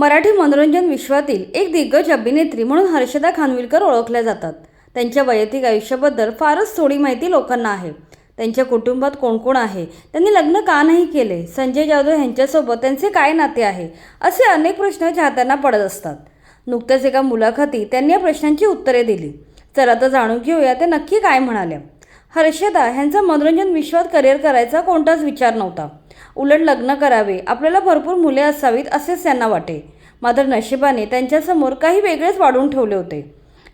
मराठी मनोरंजन विश्वातील एक दिग्गज अभिनेत्री म्हणून हर्षदा खानविलकर ओळखल्या जातात। त्यांच्या वैयक्तिक आयुष्याबद्दल फारच थोडी माहिती लोकांना आहे। त्यांच्या कुटुंबात कोण कोण आहे, त्यांनी लग्न का नाही केले, संजय जाधव यांच्यासोबत त्यांचे काय नाते आहे, असे अनेक प्रश्न चाहत्यांना पडत असतात। नुकत्याच एका मुलाखतीत त्यांनी या प्रश्नांची उत्तरे दिली। चला तर जाणून घेऊया ते नक्की काय म्हणाल्या। हर्षदा यांचा मनोरंजन विश्वात करिअर करायचा कोणताच विचार नव्हता। उलट लग्न करावे, आपल्याला भरपूर मुले असावीत असेच त्यांना वाटे। मात्र नशिबाने त्यांच्यासमोर काही वेगळेच वाढून ठेवले होते।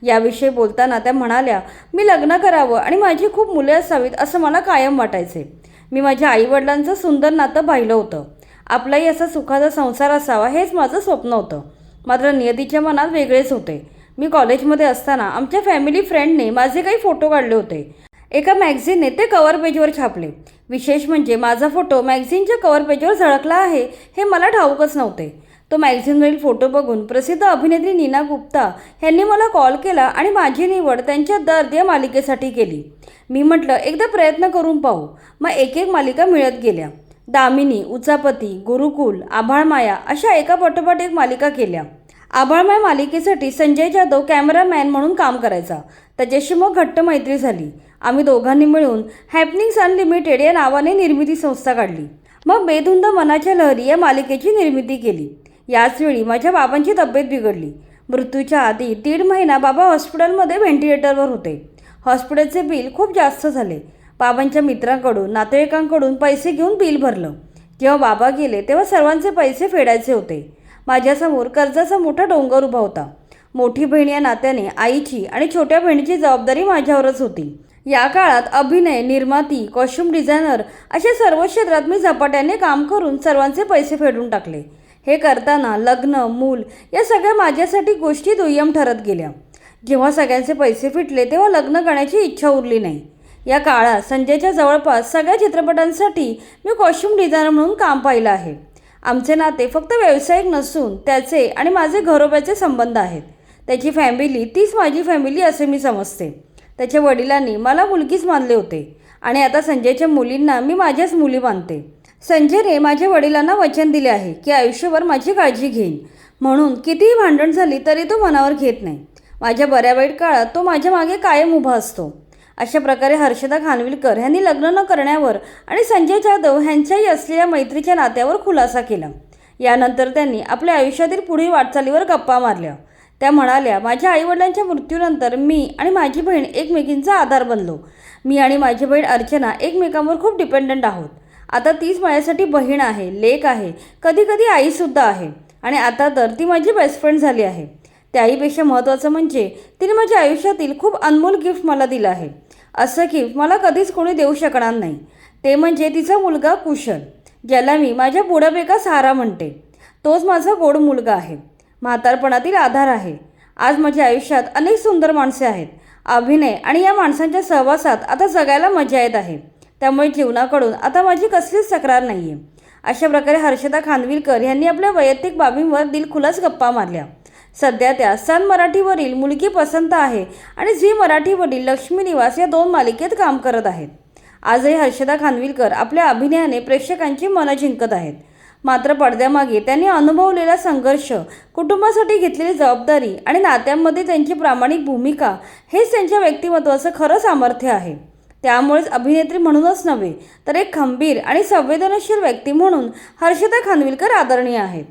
याविषयी बोलताना त्या म्हणाल्या, मी लग्न करावं आणि माझी खूप मुले असावीत असं मला कायम वाटायचे। मी माझ्या आईवडिलांचं सुंदर नातं पाहिलं होतं। आपलाही असा सुखाचा संसार असावा हेच माझं स्वप्न होतं। मात्र नियतीच्या मनात वेगळेच होते। मी कॉलेजमध्ये असताना आमच्या फॅमिली फ्रेंडने माझे काही फोटो काढले होते। एका मॅगझिनने ते कव्हर पेजवर छापले। विशेष म्हणजे माझा फोटो मॅगझिनच्या कव्हर पेजवर झळकला आहे हे मला ठाऊकच नव्हते। तो मॅगझिनवरील फोटो बघून प्रसिद्ध अभिनेत्री नीना गुप्ता यांनी मला कॉल केला आणि माझी निवड त्यांच्या दर्द या मालिकेसाठी केली। मी म्हटलं एकदा प्रयत्न करून पाहू। मग एक एक मालिका मिळत गेल्या। दामिनी, उचापती, गुरुकुल, आभाळमाया अशा एका पाठोपाठ एक मालिका केल्या। आभाळमाया मालिकेसाठी संजय जाधव कॅमेरामॅन म्हणून काम करायचा। त्याच्याशी मग घट्ट मैत्री झाली। आम्ही दोघांनी मिळून हॅपनिंग्स अनलिमिटेड या नावाने निर्मिती संस्था काढली। मग बेधुंद मनाच्या लहरी या मालिकेची निर्मिती केली। याच वेळी माझ्या बाबांची तब्येत बिघडली। मृत्यूच्या आधी 1.5 महिना बाबा हॉस्पिटलमध्ये व्हेंटिलेटरवर होते। हॉस्पिटलचे बिल खूप जास्त झाले। बाबांच्या मित्रांकडून, नातेवाईकांकडून पैसे घेऊन बिल भरलं। जेव्हा बाबा गेले तेव्हा सर्वांचे पैसे फेडायचे होते। माझ्यासमोर कर्जाचा मोठा डोंगर उभा होता। मोठी बहीण या नात्याने आईची आणि छोट्या बहिणीची जबाबदारी माझ्यावरच होती। या काळात अभिनय, निर्माती, कॉस्ट्यूम डिझायनर अशा सर्व क्षेत्रात मी झपाट्याने काम करून सर्वांचे पैसे फेडून टाकले। हे करताना लग्न, मूल या सगळ्या माझ्यासाठी गोष्टी दुय्यम ठरत गेल्या। जेव्हा सगळ्यांचे पैसे फिटले तेव्हा लग्न करण्याची इच्छा उरली नाही। या काळात संजयच्या जवळपास सगळ्या चित्रपटांसाठी मी कॉस्ट्यूम डिझायनर म्हणून काम पाहिलं आहे। आमचे नाते फक्त व्यावसायिक नसून त्याचे आणि माझे घरोब्याचे संबंध आहेत। त्याची फॅमिली तीच माझी फॅमिली असे मी समजते। त्याच्या वडिलांनी मला मुलगीच मानले होते आणि आता संजयच्या मुलींना मी माझ्याच मुली मानते। संजयने माझ्या वडिलांना वचन दिले आहे की आयुष्यभर माझी काळजी घेईन, म्हणून कितीही भांडण झाली तरी तो मनावर घेत नाही। माझ्या बऱ्या वाईट काळात तो माझ्या मागे कायम उभा असतो। अशा प्रकारे हर्षदा खानविलकर यांनी लग्न न करण्यावर आणि संजय जाधव यांच्याही असलेल्या मैत्रीच्या नात्यावर खुलासा केला। यानंतर त्यांनी आपल्या आयुष्यातील पुढील वाटचालीवर गप्पा मारल्या। त्या म्हणाल्या, माझ्या आईवडिलांच्या मृत्यूनंतर मी आणि माझी बहीण एकमेकींचा आधार बनलो। मी आणि माझी बहीण अर्चना एकमेकांवर खूप डिपेंडंट आहोत। आता तीच माझ्यासाठी बहीण आहे, लेक आहे, कधी कधी आईसुद्धा आहे आणि आता तर ती माझी बेस्ट फ्रेंड झाली आहे। त्याहीपेक्षा महत्त्वाचं म्हणजे तिने माझ्या आयुष्यातील खूप अनमोल गिफ्ट मला दिलं आहे। असं गिफ्ट मला कधीच कोणी देऊ शकणार नाही। ते म्हणजे तिचा मुलगा कुशल, ज्याला मी माझ्या बुढापेका सहारा म्हणते। तोच माझा गोड मुलगा आहे, म्हातारपणातील आधार आहे। आज माझ्या आयुष्यात अनेक सुंदर माणसे आहेत। अभिनय आणि या माणसांच्या सहवासात आता जगायला मजा येत आहे। त्यामुळे जीवनाकडून आता माझी कसलीच तक्रार नाही आहे। अशा प्रकारे हर्षदा खानविलकर यांनी आपल्या वैयक्तिक बाबींवर दिलखुलास गप्पा मारल्या। सध्या त्या सन मराठीवरील मुलगी पसंत आहे आणि झी मराठीवरील लक्ष्मी निवास या 2 मालिकेत काम करत आहेत। आजही हर्षदा खानविलकर आपल्या अभिनयाने प्रेक्षकांची मनं जिंकत आहेत। मात्र पडद्यामागे त्यांनी अनुभवलेला संघर्ष, कुटुंबासाठी घेतलेली जबाबदारी आणि नात्यांमध्ये त्यांची प्रामाणिक भूमिका हेच त्यांच्या व्यक्तिमत्त्वाचं खरं सामर्थ्य आहे। त्यामुळेच अभिनेत्री म्हणूनच नव्हे तर एक खंबीर आणि संवेदनशील व्यक्ती म्हणून हर्षदा खानविलकर आदरणीय आहेत।